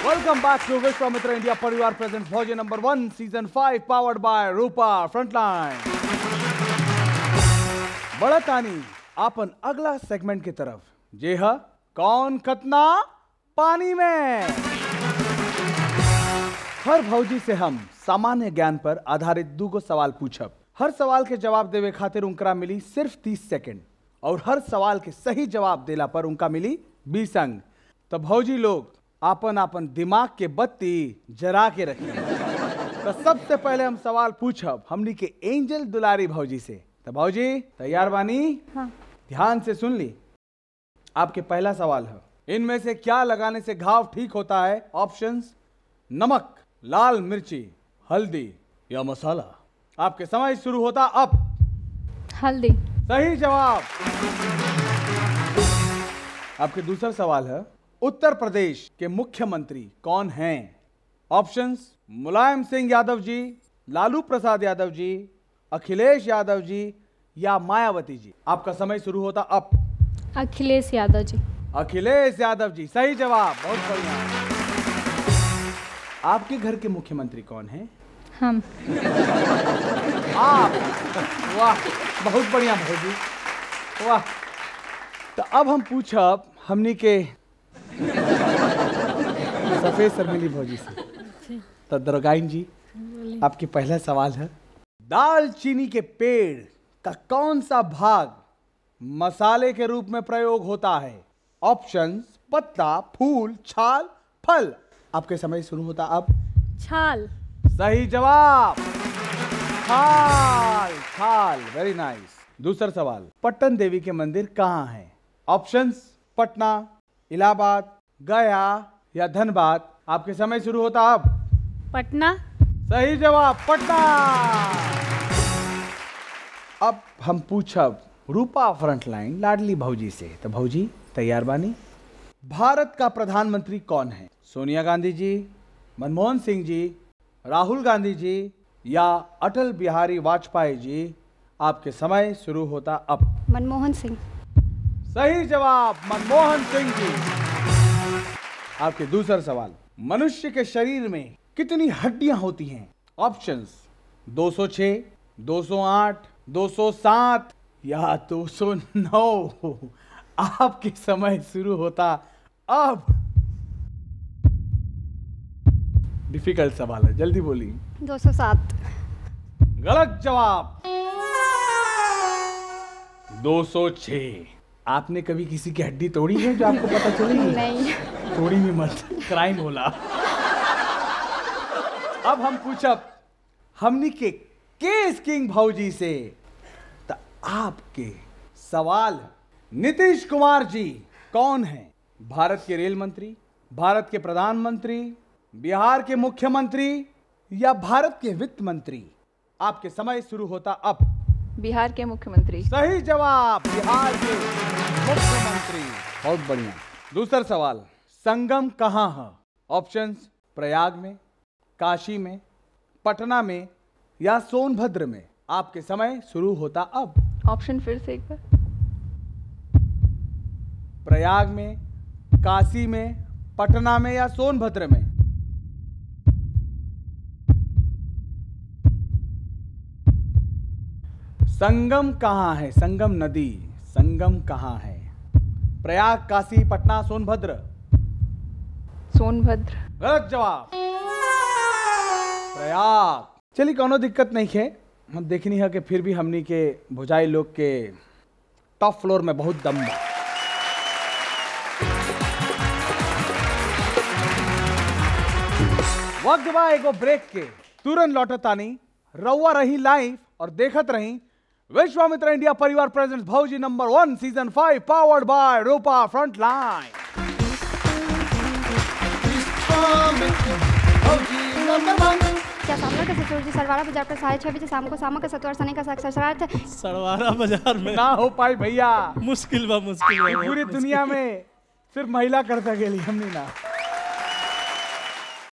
Welcome back to Vishwamitra India Parivar presents Bhauji number 1 season 5 powered by Rupa Frontline. बढ़त आनी आपन अगला segment की तरफ जे है कौन खतना पानी में। हर भौजी से हम सामान्य ज्ञान पर आधारित दूगो सवाल पूछब। हर सवाल के जवाब देवे खातिर उनकरा मिली सिर्फ 30 सेकंड और हर सवाल के सही जवाब देला पर उनका मिली 20 अंक। तो भौजी लोग आपन आपन दिमाग के बत्ती जरा के रखिए। तो सबसे पहले हम सवाल पूछब हमनी के एंजल दुलारी भौजी से। तो भौजी तैयार बानी? हाँ। ध्यान से सुन ली। आपके पहला सवाल है, इनमें से क्या लगाने से घाव ठीक होता है? ऑप्शंस नमक, लाल मिर्ची, हल्दी या मसाला। आपके समय शुरू होता अब। हल्दी। सही जवाब। आपके दूसरा सवाल है, उत्तर प्रदेश के मुख्यमंत्री कौन हैं? ऑप्शंस मुलायम सिंह यादव जी, लालू प्रसाद यादव जी, अखिलेश यादव जी या मायावती जी। आपका समय शुरू होता अब। अखिलेश यादव जी। अखिलेश यादव जी सही जवाब। बहुत बढ़िया। आपके घर के मुख्यमंत्री कौन हैं? हम। आप। वाह बहुत बढ़िया भौजी, वाह। तो अब हम पूछब हमनी के सफेद शर्मिली भौजी से। तो दरगाइन जी आपके पहला सवाल है, दालचीनी के पेड़ का कौन सा भाग मसाले के रूप में प्रयोग होता है? ऑप्शंस पत्ता, फूल, छाल, फल। आपके समय शुरू होता अब। छाल। सही जवाब। छाल। छाल। Very nice. दूसरा सवाल, पट्टन देवी के मंदिर कहाँ है? ऑप्शंस पटना, इलाहाबाद, गया या धनबाद। आपके समय शुरू होता अब। पटना। सही जवाब, पटना। अब हम पूछब रूपा फ्रंटलाइन लाडली भौजी से। तो भौजी तैयार बानी? भारत का प्रधानमंत्री कौन है? सोनिया गांधी जी, मनमोहन सिंह जी, राहुल गांधी जी या अटल बिहारी वाजपेयी जी। आपके समय शुरू होता अब। मनमोहन सिंह। सही जवाब, मनमोहन सिंह जी। आपके दूसरा सवाल, मनुष्य के शरीर में कितनी हड्डियां होती हैं? ऑप्शंस 206, 208, 207 या 209। आपके समय शुरू होता अब। डिफिकल्ट सवाल है, जल्दी बोलिए। 207। गलत जवाब। 206। आपने कभी किसी की हड्डी तोड़ी है जो आपको पता चलेगी? नहीं। तोड़ी भी मत, क्राइम होला। अब हम पूछब हमनी के केस किंग भौजी से। तो आपके सवाल, नीतीश कुमार जी कौन हैं? भारत के रेल मंत्री, भारत के प्रधानमंत्री, बिहार के मुख्यमंत्री या भारत के वित्त मंत्री। आपके समय शुरू होता अब। बिहार के मुख्यमंत्री। सही जवाब, बिहार के मुख्यमंत्री। बहुत बढ़िया। दूसरा सवाल, संगम कहाँ है? ऑप्शंस प्रयाग में, काशी में, पटना में या सोनभद्र में। आपके समय शुरू होता अब। ऑप्शन फिर से एक बार। प्रयाग में, काशी में, पटना में या सोनभद्र में। संगम कहाँ है? संगम नदी, संगम कहाँ है? प्रयाग, काशी, पटना, सोनभद्र। सोनभद्र। गलत जवाब, प्रयाग। चलिए कोनो दिक्कत नहीं है, हम देखनी है कि फिर भी हमनी के भुजाई लोग के टॉप फ्लोर में बहुत दम है। वक्त बा एगो ब्रेक के, तुरंत लौटतानी। रउआ रही लाइव और देखत रही विश्वामित्र इंडिया परिवार प्रेजेंट्स भौजी number 1 season 5 powered by Rupa frontline. क्या सामना का ससुर जी सरवारा बाजार पर 6:30 बजे शाम को सामा का सतुआर सने का ससुराल थे। सरवारा बाजार में ना हो पाई भैया, मुश्किल बा मुश्किल बा। पूरी दुनिया में सिर्फ महिला कर सकेली, हमनी ना।